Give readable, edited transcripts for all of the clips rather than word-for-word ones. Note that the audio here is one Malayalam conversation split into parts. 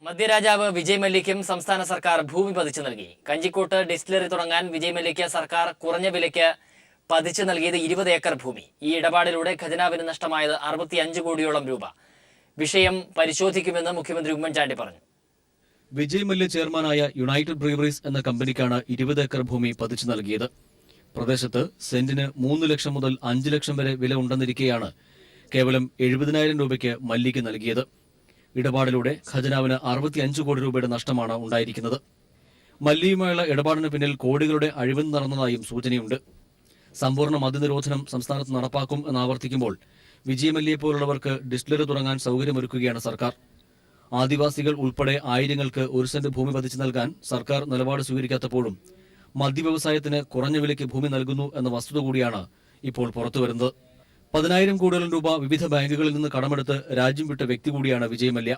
മദ്യരാജാവ് വിജയ് മല്യയ്ക്കും സംസ്ഥാന സർക്കാർ ഭൂമി പതിച്ചു നൽകി. കഞ്ചിക്കോട്ട് ഡിസ്റ്റിലറി തുടങ്ങാൻ വിജയ് മല്യയ്ക്ക് സർക്കാർ കുറഞ്ഞ വിലയ്ക്ക് പതിച്ചു നൽകിയത് 20 ഏക്കർ ഭൂമി. ഈ ഇടപാടിലൂടെ ഖജനാവിന് നഷ്ടമായത് 65 കോടിയോളം രൂപ. വിഷയം പരിശോധിക്കുമെന്ന് മുഖ്യമന്ത്രി ഉമ്മൻചാണ്ടി പറഞ്ഞു. വിജയ് മല്യ ചെയർമാനായ യുണൈറ്റഡ് ബ്രീവറീസ് എന്ന കമ്പനിക്കാണ് 20 ഏക്കർ ഭൂമി പതിച്ചു നൽകിയത്. പ്രദേശത്ത് സെന്റിന് 3 ലക്ഷം മുതൽ 5 ലക്ഷം വരെ വില ഉണ്ടെന്നിരിക്കെയാണ് കേവലം 70,000 രൂപയ്ക്ക് മല്യയ്ക്ക് നൽകിയത്. ഇടപാടിലൂടെ ഖജനാവിന് 65 കോടി രൂപയുടെ നഷ്ടമാണ് ഉണ്ടായിരിക്കുന്നത്. മല്യയുമായുള്ള ഇടപാടിന് പിന്നിൽ കോടികളുടെ അഴിമതി നടന്നതായും സൂചനയുണ്ട്. സമ്പൂർണ്ണ മദ്യനിരോധനം സംസ്ഥാനത്ത് നടപ്പാക്കും എന്നാവർത്തിക്കുമ്പോൾ വിജയ് മല്യയെ പോലുള്ളവർക്ക് ഡിസ്റ്റിലറി തുടങ്ങാൻ സൗകര്യമൊരുക്കുകയാണ് സർക്കാർ. ആദിവാസികൾ ഉൾപ്പെടെ ആയിരങ്ങൾക്ക് 1 സെന്റ് ഭൂമി പതിച്ചു നൽകാൻ സർക്കാർ നിലപാട് സ്വീകരിക്കാത്തപ്പോഴും മദ്യവ്യവസായത്തിന് കുറഞ്ഞ വിലയ്ക്ക് ഭൂമി നൽകുന്നു എന്ന വസ്തുത കൂടിയാണ് ഇപ്പോൾ പുറത്തുവരുന്നത്. 10,000 കോടിയോളം രൂപ വിവിധ ബാങ്കുകളിൽ നിന്ന് കടമെടുത്ത് രാജ്യം വിട്ട വ്യക്തി കൂടിയാണ് വിജയ് മല്യ.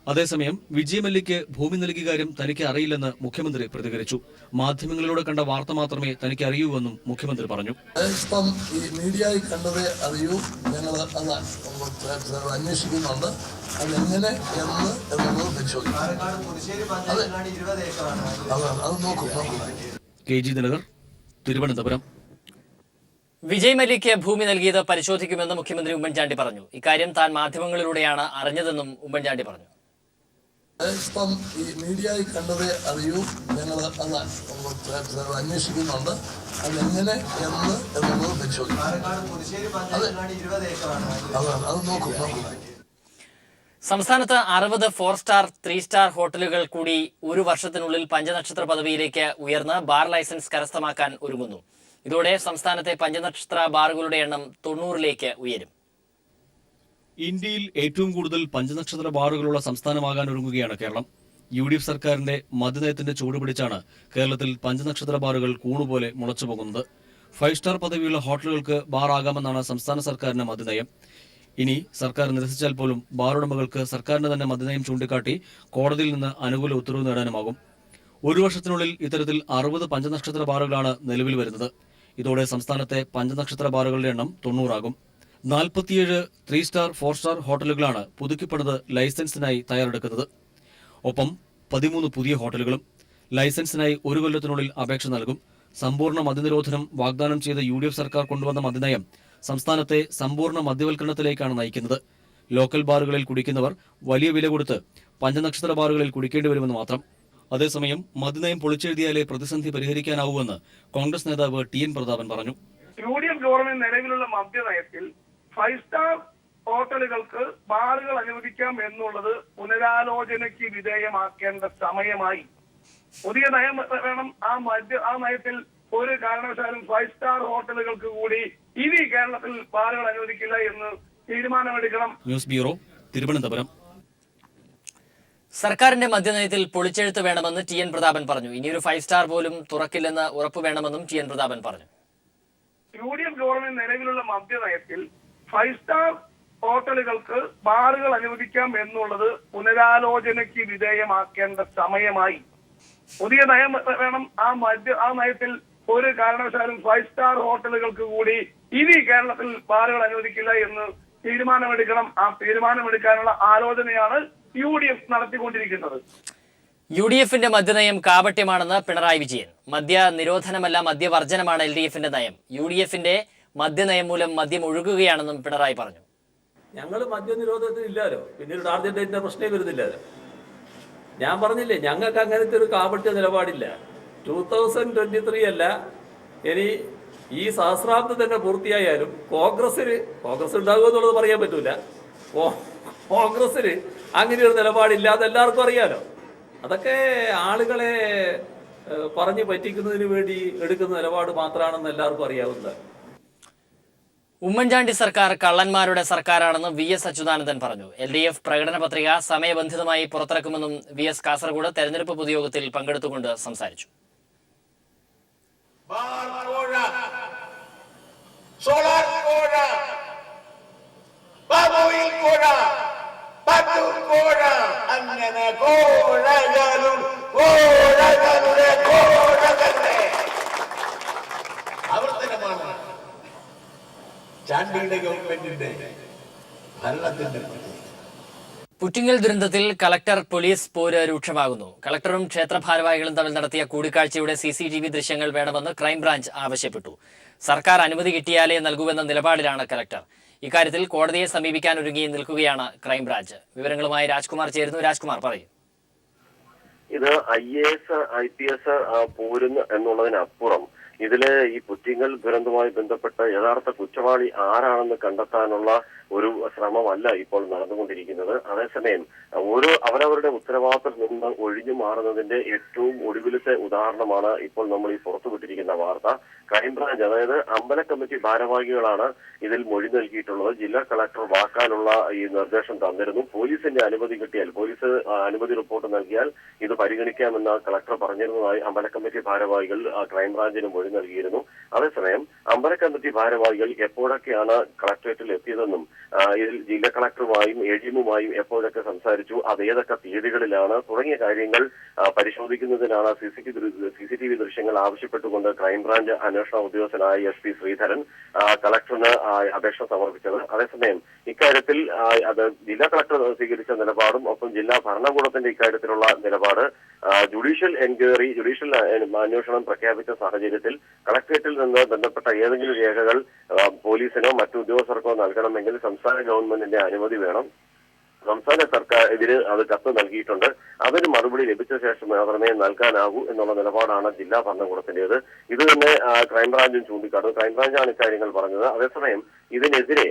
അതേസമയം വിജയ് മല്യയ്ക്ക് ഭൂമി നൽകിയ കാര്യം തനിക്ക് അറിയില്ലെന്ന് മുഖ്യമന്ത്രി പ്രതികരിച്ചു. മാധ്യമങ്ങളിലൂടെ കണ്ട വാർത്ത മാത്രമേ തനിക്ക് അറിയൂവെന്നും മുഖ്യമന്ത്രി പറഞ്ഞു. ഇപ്പം ഈ മീഡിയയിൽ കണ്ടതേ അറിയൂ, ഞങ്ങൾ അത് അന്വേഷിക്കുന്നുണ്ട്. അതെങ്ങനെ എന്നുള്ളത് പരിശോധിക്കും. അത് നോക്കും. KG ദിനകർ, തിരുവനന്തപുരം. വിജയ് മല്യയ്ക്ക് ഭൂമി നൽകിയത് പരിശോധിക്കുമെന്ന് മുഖ്യമന്ത്രി ഉമ്മൻചാണ്ടി പറഞ്ഞു. ഇക്കാര്യം താൻ മാധ്യമങ്ങളിലൂടെയാണ് അറിഞ്ഞതെന്നും ഉമ്മൻചാണ്ടി പറഞ്ഞു. ഇപ്പം ഈ മീഡിയയിൽ കണ്ടതേ അറിയൂ, ഞങ്ങൾ അത് അന്വേഷിക്കുന്നുണ്ട്. അതെങ്ങനെ എന്നുള്ളത് പരിശോധിക്കും. അത് നോക്കും. സംസ്ഥാനത്ത് 60 4 സ്റ്റാർ 3 സ്റ്റാർ ഹോട്ടലുകൾ കൂടി 1 വർഷത്തിനുള്ളിൽ പഞ്ചനക്ഷത്ര പദവിയിലേക്ക് ഉയർന്ന് ബാർ ലൈസൻസ് കരസ്ഥമാക്കാൻ ഒരുങ്ങുന്നു. ഇതോടെ സംസ്ഥാനത്തെ പഞ്ചനക്ഷത്ര ബാറുകളുടെ എണ്ണം 90ലേക്ക് ഉയരും. ഇന്ത്യയിൽ ഏറ്റവും കൂടുതൽ പഞ്ചനക്ഷത്ര ബാറുകളുള്ള സംസ്ഥാനമാകാൻ ഒരുങ്ങുകയാണ് കേരളം. UDF സർക്കാരിന്റെ മദ്യനയത്തിന്റെ ചൂടുപിടിച്ചാണ് കേരളത്തിൽ പഞ്ചനക്ഷത്ര ബാറുകൾ കൂണുപോലെ മുളച്ചുപോകുന്നത്. 5 സ്റ്റാർ പദവിയുള്ള ഹോട്ടലുകൾക്ക് ബാർ ആകാമെന്നാണ് സംസ്ഥാന സർക്കാരിന്റെ മദ്യനയം. ഇനി സർക്കാർ നിരസിച്ചാൽ പോലും ബാർ ഉടമകൾക്ക് സർക്കാരിന്റെ തന്നെ മദ്യനയം ചൂണ്ടിക്കാട്ടി കോടതിയിൽ നിന്ന് അനുകൂല ഉത്തരവ് നേടാനുമാകും. 1 വർഷത്തിനുള്ളിൽ ഇത്തരത്തിൽ 60 പഞ്ചനക്ഷത്ര ബാറുകളാണ് നിലവിൽ വരുന്നത്. ഇതോടെ സംസ്ഥാനത്തെ പഞ്ചനക്ഷത്ര ബാറുകളുടെ എണ്ണം 90 ആകും. 47 3 സ്റ്റാർ 4 സ്റ്റാർ ഹോട്ടലുകളാണ് പുതുക്കിപ്പണിത് ലൈസൻസിനായി തയ്യാറെടുക്കുന്നത്. ഒപ്പം 13 പുതിയ ഹോട്ടലുകളും. ലൈസൻസിനായി 1 കൊല്ലത്തിനുള്ളിൽ അപേക്ഷ നൽകും. സമ്പൂർണ്ണ മദ്യനിരോധനം വാഗ്ദാനം ചെയ്ത UDF സർക്കാർ കൊണ്ടുവന്ന മദ്യനയം സംസ്ഥാനത്തെ സമ്പൂർണ്ണ മദ്യവൽക്കരണത്തിലേക്കാണ് നയിക്കുന്നത്. ലോക്കൽ ബാറുകളിൽ കുടിക്കുന്നവർ വലിയ വില കൊടുത്ത് പഞ്ചനക്ഷത്ര ബാറുകളിൽ കുടിക്കേണ്ടി വരുമെന്ന് മാത്രം. അതേസമയം മദ്യനയം പൊളിച്ചെഴുതിയാലേ പ്രതിസന്ധി പരിഹരിക്കാനാവൂവെന്ന് കോൺഗ്രസ് നേതാവ് TN പ്രതാപൻ പറഞ്ഞു. UDF ഗവൺമെന്റ് നിലവിലുള്ള മദ്യനയത്തിൽ 5 സ്റ്റാർ ഹോട്ടലുകൾക്ക് ബാറുകൾ അനുവദിക്കാം എന്നുള്ളത് പുനരാലോചനയ്ക്ക് വിധേയമാക്കേണ്ട സമയമായി. പുതിയ നയം വേണം. ആ നയത്തിൽ ഒരു കാരണവശാലും 5 സ്റ്റാർ ഹോട്ടലുകൾക്ക് കൂടി ഇനി കേരളത്തിൽ ബാറുകൾ അനുവദിക്കില്ല എന്ന് തീരുമാനമെടുക്കണം. News bureau, Thiruvananthapuram. സർക്കാരിന്റെ മദ്യനയത്തിൽ പൊളിച്ചെഴുത്ത് വേണമെന്ന് TN പ്രതാപൻ പറഞ്ഞു. ഇനിയൊരു 5 സ്റ്റാർ പോലും തുറക്കില്ലെന്ന് ഉറപ്പ് വേണമെന്നും TN പ്രതാപൻ പറഞ്ഞു. UDF ഗവൺമെന്റ് നിലവിലുള്ള മദ്യനയത്തിൽ 5 സ്റ്റാർ ഹോട്ടലുകൾക്ക് ബാറുകൾ അനുവദിക്കാം എന്നുള്ളത് പുനരാലോചനയ്ക്ക് വിധേയമാക്കേണ്ട സമയമായി. പുതിയ നയം വേണം. ആ നയത്തിൽ ഒരു കാരണവശാലും 5 സ്റ്റാർ ഹോട്ടലുകൾക്ക് കൂടി ഇനി കേരളത്തിൽ ബാറുകൾ അനുവദിക്കില്ല എന്ന് തീരുമാനമെടുക്കണം. ആ തീരുമാനമെടുക്കാനുള്ള ആലോചനയാണ് UDF നടത്തിക്കൊണ്ടിരിക്കുന്നത്. UDFന്റെ മദ്യനയം കാപട്യമാണെന്ന് പിണറായി വിജയൻ. മദ്യ നിരോധനമല്ല മദ്യവർജനമാണ് LDFന്റെ നയം. UDFന്റെ മദ്യനയം മൂലം മദ്യം ഒഴുകുകയാണെന്നും പിണറായി പറഞ്ഞു. ഞങ്ങൾ മദ്യനിരോധനത്തിന് ഇല്ലാലോ, പിന്നീട് ടാർഗറ്റ് ഡേറ്റിന്റെ പ്രശ്നമേ വരുന്നില്ലല്ലോ. ഞാൻ പറഞ്ഞില്ലേ, ഞങ്ങൾക്ക് അങ്ങനത്തെ ഒരു കാപട്യ നിലപാടില്ല. 2023 അല്ല, ഇനി ഈ സഹസ്രാബ്ദം തന്നെ പൂർത്തിയായാലും കോൺഗ്രസ് ഉണ്ടാകുമെന്നുള്ളത് പറയാൻ പറ്റൂല. കോൺഗ്രസിന് അങ്ങനെ ഒരു നിലപാടില്ലാതെ എല്ലാവർക്കും അറിയാലോ. അതൊക്കെ ആളുകളെ പറഞ്ഞു പറ്റിക്കുന്നതിന് വേണ്ടി എടുക്കുന്ന നിലപാട് മാത്രമാണെന്ന് എല്ലാവർക്കും അറിയാവുന്നതാണ്. ഉമ്മൻചാണ്ടി സർക്കാർ കള്ളന്മാരുടെ സർക്കാരാണെന്ന് VS അച്യുതാനന്ദൻ പറഞ്ഞു. LDF പ്രകടന പത്രിക സമയബന്ധിതമായി പുറത്തിറക്കുമെന്നും VS കാസർഗോഡ് തെരഞ്ഞെടുപ്പ് പൊതുയോഗത്തിൽ പങ്കെടുത്തുകൊണ്ട് സംസാരിച്ചു. ചാണ്ടിയുടെ ഗവൺമെന്റിന്റെ ഭരണത്തിന്റെ പുറ്റിങ്ങൽ ദുരന്തത്തിൽ കളക്ടർ പോലീസ് പോര് രൂക്ഷമാകുന്നു. കളക്ടറും ക്ഷേത്ര ഭാരവാഹികളും തമ്മിൽ നടത്തിയ കൂടിക്കാഴ്ചയുടെ CCTV ദൃശ്യങ്ങൾ വേണമെന്ന് ക്രൈംബ്രാഞ്ച് ആവശ്യപ്പെട്ടു. സർക്കാർ അനുമതി കിട്ടിയാലേ നൽകൂവെന്ന നിലപാടിലാണ് കളക്ടർ. ഇക്കാര്യത്തിൽ കോടതിയെ സമീപിക്കാനൊരുങ്ങി നിൽക്കുകയാണ് ക്രൈംബ്രാഞ്ച്. വിവരങ്ങളുമായി രാജ്കുമാർ ചേരുന്നു. രാജ്കുമാർ പറയൂ. ഇത് IAS IPS പോരുന്നു എന്നുള്ളതിനപ്പുറം ഇതില് ഈ പുറ്റിങ്ങൽ ദുരന്തവുമായി ബന്ധപ്പെട്ട യഥാർത്ഥ കുറ്റവാളി ആരാണെന്ന് കണ്ടെത്താനുള്ള ഒരു ശ്രമമല്ല ഇപ്പോൾ നടന്നുകൊണ്ടിരിക്കുന്നത്. അതേസമയം അവരവരുടെ ഉത്തരവാദിത്തത്തിൽ നിന്ന് ഒഴിഞ്ഞു മാറുന്നതിന്റെ ഏറ്റവും ഒടുവിലത്തെ ഉദാഹരണമാണ് ഇപ്പോൾ നമ്മൾ ഈ പുറത്തുവിട്ടിരിക്കുന്ന വാർത്ത. ക്രൈംബ്രാഞ്ച്, അതായത് അമ്പല കമ്മിറ്റി ഭാരവാഹികളാണ് ഇതിൽ മൊഴി നൽകിയിട്ടുള്ളത്. ജില്ലാ കളക്ടർ വാക്കാലുള്ള ഈ നിർദ്ദേശം തന്നിരുന്നു. പോലീസിന്റെ അനുമതി കിട്ടിയാൽ, പോലീസ് അനുമതി റിപ്പോർട്ട് നൽകിയാൽ ഇത് പരിഗണിക്കാമെന്ന് കളക്ടർ പറഞ്ഞിരുന്നതായി അമ്പല കമ്മിറ്റി ഭാരവാഹികൾ ക്രൈംബ്രാഞ്ചിന് മൊഴി നൽകിയിരുന്നു. അതേസമയം അമ്പല കമ്മിറ്റി ഭാരവാഹികൾ എപ്പോഴൊക്കെയാണ് കളക്ടറേറ്റിൽ എത്തിയതെന്നും ഇതിൽ ജില്ലാ കളക്ടറുമായും AGMുമായും എപ്പോഴൊക്കെ സംസാരിച്ചു, അത് ഏതൊക്കെ തീയതികളിലാണ് തുടങ്ങിയ കാര്യങ്ങൾ പരിശോധിക്കുന്നതിനാണ് CCTV ദൃശ്യങ്ങൾ ആവശ്യപ്പെട്ടുകൊണ്ട് ക്രൈംബ്രാഞ്ച് അന്വേഷണ ഉദ്യോഗസ്ഥനായ SP ശ്രീധരൻ കളക്ടറിന് അപേക്ഷ സമർപ്പിച്ചത്. അതേസമയം ഇക്കാര്യത്തിൽ അത് ജില്ലാ കളക്ടർ സ്വീകരിച്ച നിലപാടും ഒപ്പം ജില്ലാ ഭരണകൂടത്തിന്റെ ഇക്കാര്യത്തിലുള്ള നിലപാട് ജുഡീഷ്യൽ എൻക്വയറി, ജുഡീഷ്യൽ അന്വേഷണം പ്രഖ്യാപിച്ച സാഹചര്യത്തിൽ കളക്ടറേറ്റിൽ നിന്ന് ബന്ധപ്പെട്ട ഏതെങ്കിലും രേഖകൾ പോലീസിനോ മറ്റു ഉദ്യോഗസ്ഥർക്കോ നൽകണമെങ്കിൽ സംസ്ഥാന ഗവൺമെന്റിന്റെ അനുമതി വേണം. സംസ്ഥാന സർക്കാർ ഇതിന് അത് കത്ത് നൽകിയിട്ടുണ്ട്. അതിന് മറുപടി ലഭിച്ച ശേഷം മാത്രമേ നൽകാനാകൂ എന്നുള്ള നിലപാടാണ് ജില്ലാ ഭരണകൂടത്തിന്റേത്. ഇത് തന്നെ ക്രൈംബ്രാഞ്ചും ചൂണ്ടിക്കാട്ടുന്നു. ക്രൈംബ്രാഞ്ചാണ് ഇക്കാര്യങ്ങൾ പറഞ്ഞത്. അതേസമയം ഇതിനെതിരെ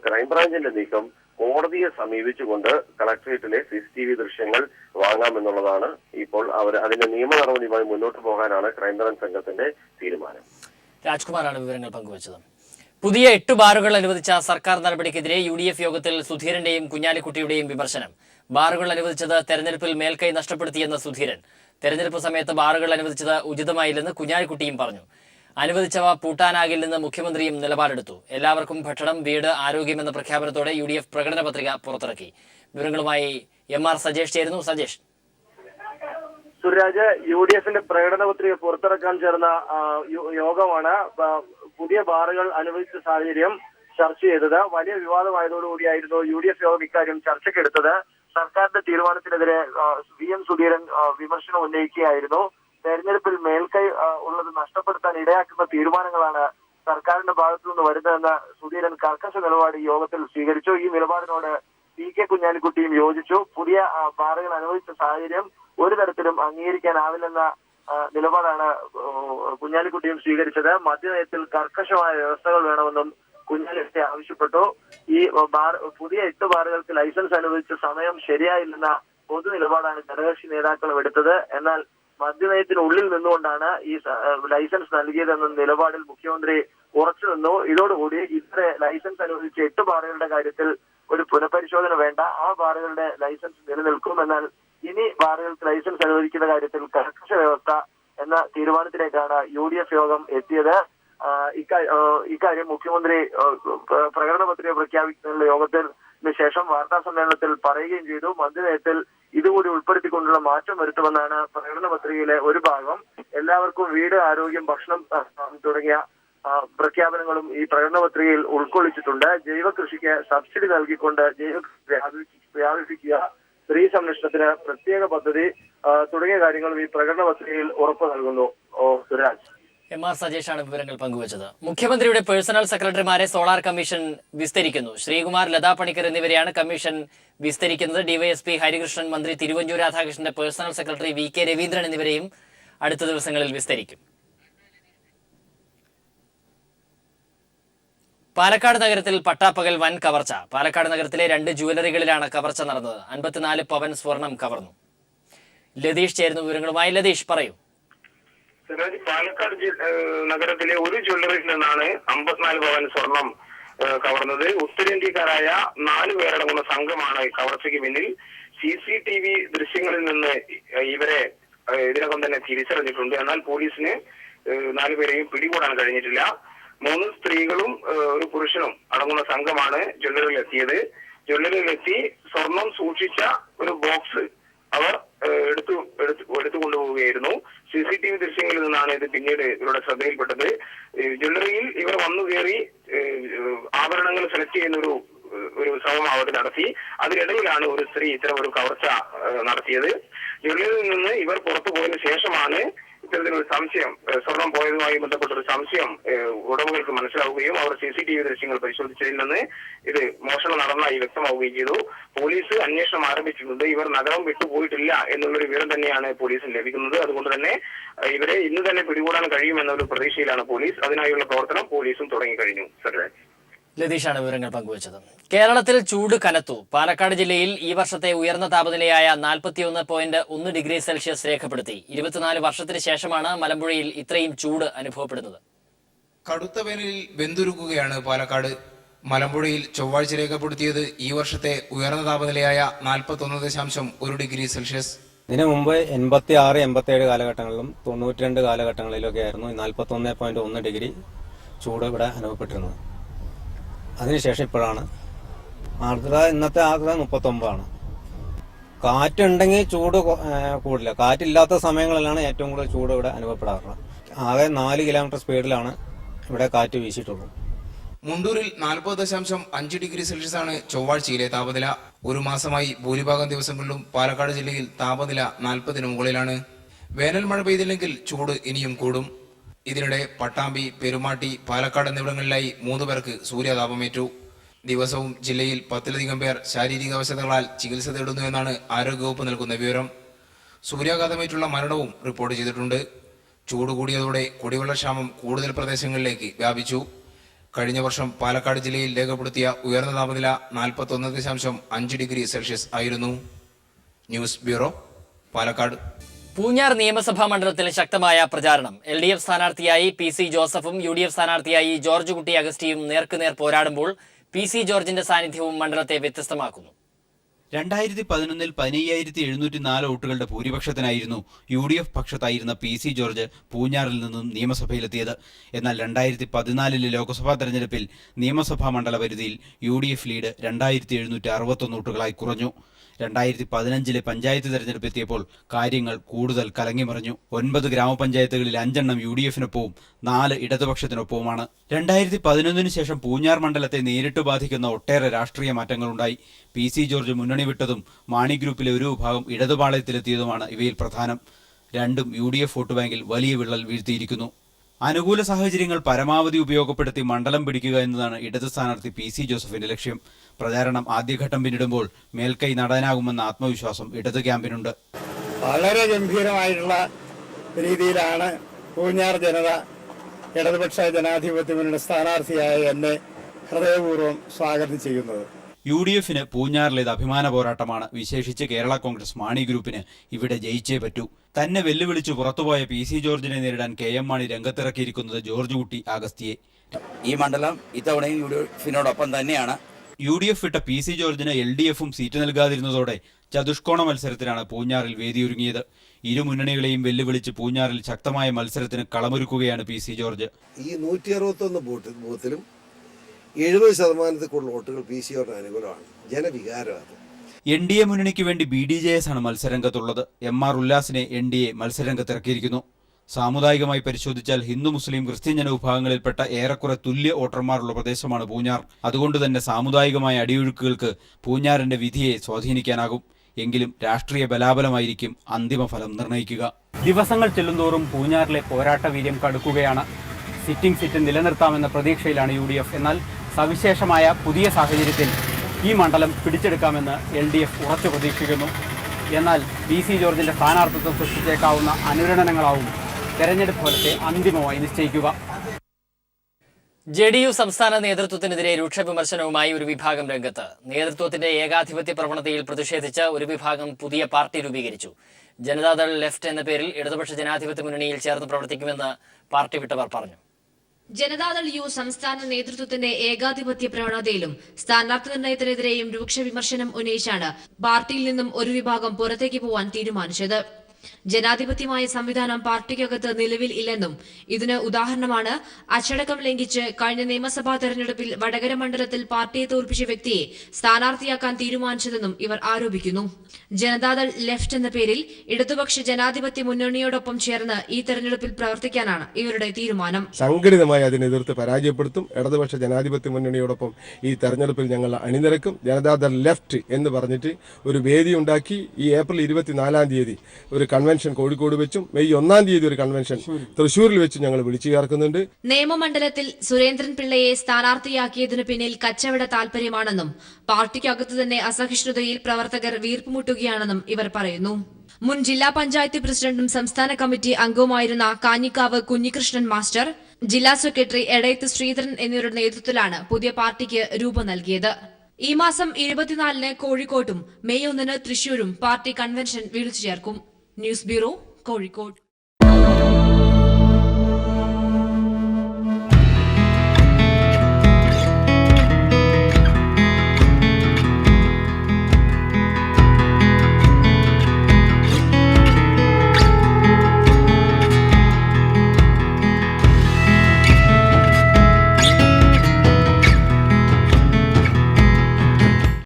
ക്രൈംബ്രാഞ്ചിന്റെ നീക്കം കോടതിയെ സമീപിച്ചുകൊണ്ട് കളക്ടറേറ്റിലെ CCTV ദൃശ്യങ്ങൾ വാങ്ങാമെന്നുള്ളതാണ്. ഇപ്പോൾ അതിന്റെ നിയമ നടപടിയുമായി മുന്നോട്ട് പോകാനാണ് ക്രൈംബ്രാഞ്ച് സംഘത്തിന്റെ തീരുമാനം. രാജ്കുമാറാണ് വിവരങ്ങൾ പങ്കുവച്ചത്. പുതിയ 8 ബാറുകൾ അനുവദിച്ച സർക്കാർ നടപടിക്കെതിരെ UDF യോഗത്തിൽ സുധീരന്റെയും കുഞ്ഞാലിക്കുട്ടിയുടെയും വിമർശനം. ബാറുകൾ അനുവദിച്ചത് തെരഞ്ഞെടുപ്പിൽ മേൽക്കൈ നഷ്ടപ്പെടുത്തിയെന്ന് സുധീരൻ. തെരഞ്ഞെടുപ്പ് സമയത്ത് ബാറുകൾ അനുവദിച്ചത് ഉചിതമായില്ലെന്ന് കുഞ്ഞാലിക്കുട്ടിയും പറഞ്ഞു. അനുവദിച്ചവ പൂട്ടാനാകില്ലെന്ന് മുഖ്യമന്ത്രിയും നിലപാടെടുത്തു. എല്ലാവർക്കും ഭക്ഷണം, വീട്, ആരോഗ്യമെന്ന പ്രഖ്യാപനത്തോടെ UDF പ്രകടന പത്രിക പുറത്തിറക്കി. വിവരങ്ങളുമായി MR സജേഷ് ചേരുന്നു. സജേഷ്. സുരാജ്, UDFന്റെ പ്രകടന പത്രിക പുറത്തിറക്കാൻ ചേർന്ന യോഗമാണ് പുതിയ ബാറുകൾ അനുവദിച്ച സാഹചര്യം ചർച്ച ചെയ്തത്. വലിയ വിവാദമായതോടുകൂടിയായിരുന്നു UDF യോഗം ഇക്കാര്യം ചർച്ചയ്ക്കെടുത്തത്. സർക്കാരിന്റെ തീരുമാനത്തിനെതിരെ VM സുധീരൻ വിമർശനം ഉന്നയിക്കുകയായിരുന്നു. തെരഞ്ഞെടുപ്പിൽ മേൽക്കൈ ഉള്ളത് നഷ്ടപ്പെടുത്താൻ ഇടയാക്കുന്ന തീരുമാനങ്ങളാണ് സർക്കാരിന്റെ ഭാഗത്തു നിന്ന് വരുന്നതെന്ന് സുധീരൻ കർക്കശ നിലപാട് യോഗത്തിൽ സ്വീകരിച്ചു. ഈ നിലപാടിനോട് PK കുഞ്ഞാലിക്കുട്ടിയും യോജിച്ചു. പുതിയ ബാറുകൾ അനുവദിച്ച സാഹചര്യം ഒരു തരത്തിലും അംഗീകരിക്കാനാവില്ലെന്ന നിലപാടാണ് കുഞ്ഞാലിക്കുട്ടിയും സ്വീകരിച്ചത്. മദ്യനയത്തിൽ കർക്കശമായ വ്യവസ്ഥകൾ വേണമെന്നും കുഞ്ഞാലിക്കുട്ടി ആവശ്യപ്പെട്ടു. ഈ പുതിയ 8 ബാറുകൾക്ക് ലൈസൻസ് അനുവദിച്ച സമയം ശരിയായില്ലെന്ന പൊതു നിലപാടാണ് ഘടകകക്ഷി നേതാക്കളും എടുത്തത്. എന്നാൽ മദ്യനയത്തിനുള്ളിൽ നിന്നുകൊണ്ടാണ് ഈ ലൈസൻസ് നൽകിയതെന്ന നിലപാടിൽ മുഖ്യമന്ത്രി ഉറച്ചു നിന്നു. ഇതോടുകൂടി ഇത്ര ലൈസൻസ് അനുവദിച്ച 8 ബാറുകളുടെ കാര്യത്തിൽ ഒരു പുനഃപരിശോധന വേണ്ട, ആ ബാറുകളുടെ ലൈസൻസ് നിലനിൽക്കും. എന്നാൽ ഇനി ബാറുകൾക്ക് ലൈസൻസ് അനുവദിക്കുന്ന കാര്യത്തിൽ കർക്കശ വ്യവസ്ഥ എന്ന തീരുമാനത്തിലേക്കാണ് UDF യോഗം എത്തിയത്. ഇക്കാര്യം മുഖ്യമന്ത്രി പ്രകടന പത്രിക പ്രഖ്യാപിക്കുന്ന യോഗത്തിന് ശേഷം വാർത്താ സമ്മേളനത്തിൽ പറയുകയും ചെയ്തു. മദ്യനയത്തിൽ ഇതുകൂടി ഉൾപ്പെടുത്തിക്കൊണ്ടുള്ള മാറ്റം വരുത്തുമെന്നാണ് പ്രകടന പത്രികയിലെ ഒരു ഭാഗം. എല്ലാവർക്കും വീട്, ആരോഗ്യം, ഭക്ഷണം തുടങ്ങിയ പ്രഖ്യാപനങ്ങളും ഈ പ്രകടന പത്രികയിൽ ഉൾക്കൊള്ളിച്ചിട്ടുണ്ട്. ജൈവ കൃഷിക്ക് സബ്സിഡി നൽകിക്കൊണ്ട് ജൈവ വ്യാപിപ്പിക്കുക, സ്ത്രീ സംരക്ഷണത്തിന് പ്രത്യേക പദ്ധതി തുടങ്ങിയ കാര്യങ്ങളും ഈ പ്രകടന പത്രികയിൽ ഉറപ്പു നൽകുന്നു. സുരാജ്. MR സജേഷാണ് വിവരങ്ങൾ പങ്കുവച്ചത്. മുഖ്യമന്ത്രിയുടെ പേഴ്സണൽ സെക്രട്ടറിമാരെ സോളാർ കമ്മീഷൻ വിസ്തരിക്കുന്നു. ശ്രീകുമാർ, ലതാ പണിക്കർ എന്നിവരെയാണ് കമ്മീഷൻ വിസ്തരിക്കുന്നത്. DYSP ഹരികൃഷ്ണൻ, മന്ത്രി തിരുവഞ്ചൂർ രാധാകൃഷ്ണന്റെ പേഴ്സണൽ സെക്രട്ടറി VK രവീന്ദ്രൻ എന്നിവരെയും അടുത്ത ദിവസങ്ങളിൽ വിസ്തരിക്കും. പാലക്കാട് നഗരത്തിൽ പട്ടാപ്പകൽ വൻ കവർച്ച. പാലക്കാട് നഗരത്തിലെ 2 ജുവലറികളിലാണ് കവർച്ച നടന്നത്. 54 പവൻ സ്വർണം കവർന്നു. ലതീഷ് ചേരുന്ന വിവരങ്ങളുമായി. ലതീഷ്, പറയൂ. പാലക്കാട് നഗരത്തിലെ ഒരു ജ്വല്ലറിയിൽ നിന്നാണ് 54 പവൻ സ്വർണം കവർന്നത്. ഉത്തരേന്ത്യക്കാരായ 4 പേരടങ്ങുന്ന സംഘമാണ് കവർച്ചയ്ക്ക് പിന്നിൽ. CCTV ദൃശ്യങ്ങളിൽ നിന്ന് ഇവരെ ഇതിനകം തന്നെ തിരിച്ചറിഞ്ഞിട്ടുണ്ട്. എന്നാൽ പോലീസിന് 4 പേരെയും പിടികൂടാൻ കഴിഞ്ഞിട്ടില്ല. 3 സ്ത്രീകളും ഒരു പുരുഷനും അടങ്ങുന്ന സംഘമാണ് ജ്വല്ലറിയിലെത്തിയത്. ജ്വല്ലറിയിലെത്തി സ്വർണം സൂക്ഷിച്ച ഒരു ബോക്സ് അവർ എടുത്തുകൊണ്ടുപോവുകയായിരുന്നു. CCTV ദൃശ്യങ്ങളിൽ നിന്നാണ് ഇത് പിന്നീട് ഇവരുടെ ശ്രദ്ധയിൽപ്പെട്ടത്. ജ്വല്ലറിയിൽ ഇവർ വന്നു കയറി ആഭരണങ്ങൾ സെലക്ട് ചെയ്യുന്ന ഒരു ശ്രമം അവർ നടത്തി. അതിനിടയിലാണ് ഒരു സ്ത്രീ ഇത്തരം ഒരു കവർച്ച നടത്തിയത്. ഉള്ളിൽ നിന്ന് ഇവർ പുറത്തു പോയതിനു ശേഷമാണ് ഇത്തരത്തിലൊരു സംശയം, സ്വർണം പോയതുമായി ബന്ധപ്പെട്ടൊരു സംശയം ഉടമകൾക്ക് മനസ്സിലാവുകയും അവർ CCTV ദൃശ്യങ്ങൾ പരിശോധിച്ചതിൽ നിന്ന് ഇത് മോഷണം നടന്നതായി വ്യക്തമാവുകയും ചെയ്തു. പോലീസ് അന്വേഷണം ആരംഭിച്ചിട്ടുണ്ട്. ഇവർ നഗരം വിട്ടുപോയിട്ടില്ല എന്നുള്ളൊരു വിവരം തന്നെയാണ് പോലീസിന് ലഭിക്കുന്നത്. അതുകൊണ്ട് തന്നെ ഇവരെ ഇന്ന് തന്നെ പിടികൂടാൻ കഴിയുമെന്നൊരു പ്രതീക്ഷയിലാണ് പോലീസ്. അതിനായുള്ള പ്രവർത്തനം പോലീസും തുടങ്ങിക്കഴിഞ്ഞു. സർവേ ലതീഷാണ് വിവരങ്ങൾ പങ്കുവച്ചത്. കേരളത്തിൽ ചൂട് കനത്തു. പാലക്കാട് ജില്ലയിൽ ഈ വർഷത്തെ ഉയർന്ന താപനിലയായ 41.1 ഡിഗ്രി സെൽഷ്യസ് രേഖപ്പെടുത്തി. 24 വർഷത്തിന് ശേഷമാണ് മലമ്പുഴയിൽ ഇത്രയും ചൂട് അനുഭവപ്പെടുന്നത്. കടുത്ത വേനലിൽ വെന്തുരുക്കുകയാണ് പാലക്കാട്. മലമ്പുഴയിൽ ചൊവ്വാഴ്ച രേഖപ്പെടുത്തിയത് ഈ വർഷത്തെ ഉയർന്ന താപനിലയായ 41.1 ഡിഗ്രി സെൽഷ്യസ്. ഇതിനു മുമ്പ് 86, 87 കാലഘട്ടങ്ങളിലും 92 കാലഘട്ടങ്ങളിലൊക്കെ ആയിരുന്നു 41.1 ഡിഗ്രി ചൂട് ഇവിടെ അനുഭവപ്പെട്ടിരുന്നത്. അതിനുശേഷം ഇപ്പോഴാണ് ഇന്നത്തെ ആർദ്രത 39 കാറ്റുണ്ടെങ്കിൽ ചൂട് കൂടില്ല. കാറ്റില്ലാത്ത സമയങ്ങളിലാണ് ഏറ്റവും കൂടുതൽ ചൂട് ഇവിടെ അനുഭവപ്പെടാറുള്ളത്. ആകെ 4 കിലോമീറ്റർ സ്പീഡിലാണ് ഇവിടെ കാറ്റ് വീശിയിട്ടുള്ളത്. മുണ്ടൂരിൽ 40.5 ഡിഗ്രി സെൽഷ്യസ് ആണ് ചൊവ്വാഴ്ചയിലെ താപനില. ഒരു മാസമായി ഭൂരിഭാഗം ദിവസങ്ങളിലും പാലക്കാട് ജില്ലയിൽ താപനില 40-ന് മുകളിലാണ്. വേനൽ മഴ പെയ്തില്ലെങ്കിൽ ചൂട് ഇനിയും കൂടും. ഇതിനിടെ പട്ടാമ്പി, പെരുമാട്ടി, പാലക്കാട് എന്നിവിടങ്ങളിലായി 3 പേർക്ക് സൂര്യാതാപമേറ്റു. ദിവസവും ജില്ലയിൽ 10-ലധികം പേർ ശാരീരിക അവശതകളാൽ ചികിത്സ തേടുന്നു എന്നാണ് ആരോഗ്യവകുപ്പ് നൽകുന്ന വിവരം. സൂര്യാഘാതമേറ്റുള്ള മരണവും റിപ്പോർട്ട് ചെയ്തിട്ടുണ്ട്. ചൂട് കൂടിയതോടെ കുടിവെള്ളക്ഷാമം കൂടുതൽ പ്രദേശങ്ങളിലേക്ക് വ്യാപിച്ചു. കഴിഞ്ഞ വർഷം പാലക്കാട് ജില്ലയിൽ രേഖപ്പെടുത്തിയ ഉയർന്ന താപനില 41.5 ഡിഗ്രി സെൽഷ്യസ് ആയിരുന്നു. News bureau, Palakkad. പൂഞ്ഞാർ നിയമസഭാ മണ്ഡലത്തിൽ ശക്തമായ പ്രചാരണം. LDF സ്ഥാനാർത്ഥിയായി PC ജോസഫും UDF സ്ഥാനാർത്ഥിയായി ജോർജ് കുട്ടി അഗസ്റ്റിയും നേർക്കുനേർ പോരാടുമ്പോൾ PC ജോർജിന്റെ സാന്നിധ്യവും മണ്ഡലത്തെ വ്യത്യസ്തമാക്കുന്നു. 2011 15,704 വോട്ടുകളുടെ ഭൂരിപക്ഷത്തിനായിരുന്നു UDF പക്ഷത്തായിരുന്ന PC ജോർജ് പൂഞ്ഞാറിൽ നിന്നും നിയമസഭയിലെത്തിയത്. എന്നാൽ 2014 ലോക്സഭാ തെരഞ്ഞെടുപ്പിൽ നിയമസഭാ മണ്ഡല പരിധിയിൽ UDF ലീഡ് 2,761 വോട്ടുകളായി കുറഞ്ഞു. 2015 പഞ്ചായത്ത് തെരഞ്ഞെടുപ്പ് എത്തിയപ്പോൾ കാര്യങ്ങൾ കൂടുതൽ കലങ്ങിമറിഞ്ഞു. 9 ഗ്രാമപഞ്ചായത്തുകളിൽ 5 എണ്ണം UDFനൊപ്പവും 4 ഇടതുപക്ഷത്തിനൊപ്പവുമാണ്. 2011 ശേഷം പൂഞ്ഞാർ മണ്ഡലത്തെ നേരിട്ട് ബാധിക്കുന്ന ഒട്ടേറെ രാഷ്ട്രീയ മാറ്റങ്ങളുണ്ടായി. PC ജോർജ് മുന്നണി വിട്ടതും മാണി ഗ്രൂപ്പിലെ ഒരു വിഭാഗം ഇടതുപാളയത്തിലെത്തിയതുമാണ് ഇവയിൽ പ്രധാനം. രണ്ടും UDF വോട്ട് ബാങ്കിൽ വലിയ വിള്ളൽ വീഴ്ത്തിയിരിക്കുന്നു. അനുകൂല സാഹചര്യങ്ങൾ പരമാവധി ഉപയോഗപ്പെടുത്തി മണ്ഡലം പിടിക്കുക എന്നതാണ് ഇടത് സ്ഥാനാർത്ഥി PC ജോസഫിന്റെ ലക്ഷ്യം. പ്രചാരണം ആദ്യഘട്ടം പിന്നിടുമ്പോൾ മേൽക്കൈ നടാനാകുമെന്ന ആത്മവിശ്വാസം ഇടത് ക്യാമ്പിനുണ്ട്. വളരെ ഗംഭീരമായിട്ടുള്ള രീതിയിലാണ് പൂഞ്ഞാർ ജനത ഇടതുപക്ഷ ജനാധിപത്യ മുന്നണി സ്ഥാനാർത്ഥിയായ എന്നെ ഹൃദയപൂർവ്വം സ്വാഗതം ചെയ്യുന്നത്. UDFന് പൂഞ്ഞാറിലേത് അഭിമാന പോരാട്ടമാണ്. വിശേഷിച്ച് കേരള കോൺഗ്രസ് മാണി ഗ്രൂപ്പിന് ഇവിടെ ജയിച്ചേ പറ്റൂ. തന്നെ വെല്ലുവിളിച്ചു പുറത്തുപോയ PC ജോർജിനെ നേരിടാൻ KM മാണി രംഗത്തിറക്കിയിരിക്കുന്നത് ജോർജ് കുട്ടി അഗസ്തിയെ. ഈ മണ്ഡലം ഇത്തവണയും UDFനോടൊപ്പം തന്നെയാണ്. UDF വിട്ട PC ജോർജിന് LDFും സീറ്റ് നൽകാതിരുന്നതോടെ ചതുഷ്കോണ മത്സരത്തിനാണ് പൂഞ്ഞാറിൽ വേദിയൊരുങ്ങിയത്. ഇരു മുന്നണികളെയും വെല്ലുവിളിച്ച് പൂഞ്ഞാറിൽ ശക്തമായ മത്സരത്തിന് കളമൊരുക്കുകയാണ് PC ജോർജ്. ഈ 161 ബൂത്തിലും 70% കൂടുതൽ വോട്ടുകൾ PC ജോർജിന് അനുകൂലമാണ്. ജനവികാരമാണ്. NDA മുന്നണിക്ക് വേണ്ടി BDJS ആണ് മത്സരരംഗത്തുള്ളത്. MR ഉല്ലാസിനെ NDA മത്സരരംഗത്തിറക്കിയിരിക്കുന്നു. സാമുദായികമായി പരിശോധിച്ചാൽ ഹിന്ദു, മുസ്ലിം, ക്രിസ്ത്യൻ ജനവിഭാഗങ്ങളിൽപ്പെട്ട ഏറെക്കുറെ തുല്യ വോട്ടർമാരുള്ള പ്രദേശമാണ് പൂഞ്ഞാർ. അതുകൊണ്ട് തന്നെ സാമുദായികമായ അടിയൊഴുക്കുകൾക്ക് പൂഞ്ഞാറിന്റെ വിധിയെ സ്വാധീനിക്കാനാകും. എങ്കിലും രാഷ്ട്രീയ ബലാബലമായിരിക്കും അന്തിമ ഫലം നിർണ്ണയിക്കുക. ദിവസങ്ങൾ ചെല്ലുന്തോറും പൂഞ്ഞാറിലെ പോരാട്ട വീര്യം കടുക്കുകയാണ്. സിറ്റിംഗ് സീറ്റ് നിലനിർത്താമെന്ന പ്രതീക്ഷയിലാണ് UDF. എന്നാൽ സവിശേഷമായ പുതിയ സാഹചര്യത്തിൽ ഈ മണ്ഡലം പിടിച്ചെടുക്കാമെന്ന് LDF ഉറച്ചു പ്രതീക്ഷിക്കുന്നു. എന്നാൽ PC ജോർജിന്റെ സ്ഥാനാർത്ഥിത്വം സൃഷ്ടിച്ചേക്കാവുന്ന അനുരണനങ്ങളാവും തെരഞ്ഞെടുപ്പ് ഫലത്തെ അന്തിമമായി നിശ്ചയിക്കുക. JDU സംസ്ഥാന നേതൃത്വത്തിനെതിരെ രൂക്ഷ വിമർശനവുമായി ഒരു വിഭാഗം രംഗത്ത്. നേതൃത്വത്തിന്റെ ഏകാധിപത്യ പ്രവണതയിൽ പ്രതിഷേധിച്ച് ഒരു വിഭാഗം പുതിയ പാർട്ടി രൂപീകരിച്ചു. ജനതാദൾ ലെഫ്റ്റ് എന്ന പേരിൽ ഇടതുപക്ഷ ജനാധിപത്യ മുന്നണിയിൽ ചേർന്ന് പ്രവർത്തിക്കുമെന്ന് പാർട്ടി വിട്ടവർ പറഞ്ഞു. ജനതാദൾ യു സംസ്ഥാന നേതൃത്വത്തിന്റെ ഏകാധിപത്യ പ്രവണതയിലും സ്ഥാനാർത്ഥി നിർണയത്തിനെതിരെയും രൂക്ഷ വിമർശനം ഉന്നയിച്ചാണ് പാർട്ടിയിൽ നിന്നും ഒരു വിഭാഗം പുറത്തേക്ക് പോവാൻ തീരുമാനിച്ചത്. ജനാധിപത്യമായ സംവിധാനം പാർട്ടിക്കകത്ത് നിലവിൽ ഇല്ലെന്നും ഇതിന് ഉദാഹരണമാണ് അച്ചടക്കം ലംഘിച്ച് കഴിഞ്ഞ നിയമസഭാ തെരഞ്ഞെടുപ്പിൽ വടകര മണ്ഡലത്തിൽ പാർട്ടിയെ തോൽപ്പിച്ച വ്യക്തിയെ സ്ഥാനാർത്ഥിയാക്കാൻ തീരുമാനിച്ചതെന്നും ഇവർ ആരോപിക്കുന്നു. ജനതാദൾ ലെഫ്റ്റ് എന്ന പേരിൽ ഇടതുപക്ഷ ജനാധിപത്യ മുന്നണിയോടൊപ്പം ചേർന്ന് ഈ തെരഞ്ഞെടുപ്പിൽ പ്രവർത്തിക്കാനാണ് ഇവരുടെ തീരുമാനം. സംഘടിതമായി അതിനെ എതിർത്ത് പരാജയപ്പെടുത്തും. ഇടതുപക്ഷ ജനാധിപത്യ മുന്നണിയോടൊപ്പം ഈ തെരഞ്ഞെടുപ്പിൽ ഞങ്ങൾ അണിനിരക്കും. ജനതാദൾ ലെഫ്റ്റ് എന്ന് പറഞ്ഞിട്ട് ഒരു വേദി ഉണ്ടാക്കി ഈ ഏപ്രിൽ 24 ഒരു കൺവെൻഷൻ കോഴിക്കോട് വെച്ചും മെയ് 1 ഒരു കൺവെൻഷൻ തൃശൂരിൽ വെച്ചും ഞങ്ങൾ വിളിച്ചു ചേർക്കുന്നുണ്ട്. നിയമമണ്ഡലത്തിൽ സുരേന്ദ്രൻ പിള്ളയെ സ്ഥാനാർത്ഥിയാക്കിയതിനു പിന്നിൽ കച്ചവട താൽപര്യമാണെന്നും പാർട്ടിക്കകത്തു തന്നെ അസഹിഷ്ണുതയിൽ പ്രവർത്തകർ വീർപ്പുമുട്ടുകയാണെന്നും ഇവർ പറയുന്നു. മുൻ ജില്ലാ പഞ്ചായത്ത് പ്രസിഡന്റും സംസ്ഥാന കമ്മിറ്റി അംഗവുമായിരുന്ന കാഞ്ഞിക്കാവ് കുഞ്ഞികൃഷ്ണൻ മാസ്റ്റർ, ജില്ലാ സെക്രട്ടറി എടയത്ത് ശ്രീധരൻ എന്നിവരുടെ നേതൃത്വത്തിലാണ് പുതിയ പാർട്ടിക്ക് രൂപം നൽകിയത്. ഈ മാസം 24 കോഴിക്കോട്ടും മെയ് 1 തൃശൂരും പാർട്ടി കൺവെൻഷൻ വിളിച്ചു ചേർക്കും. News bureau, Kozhikode.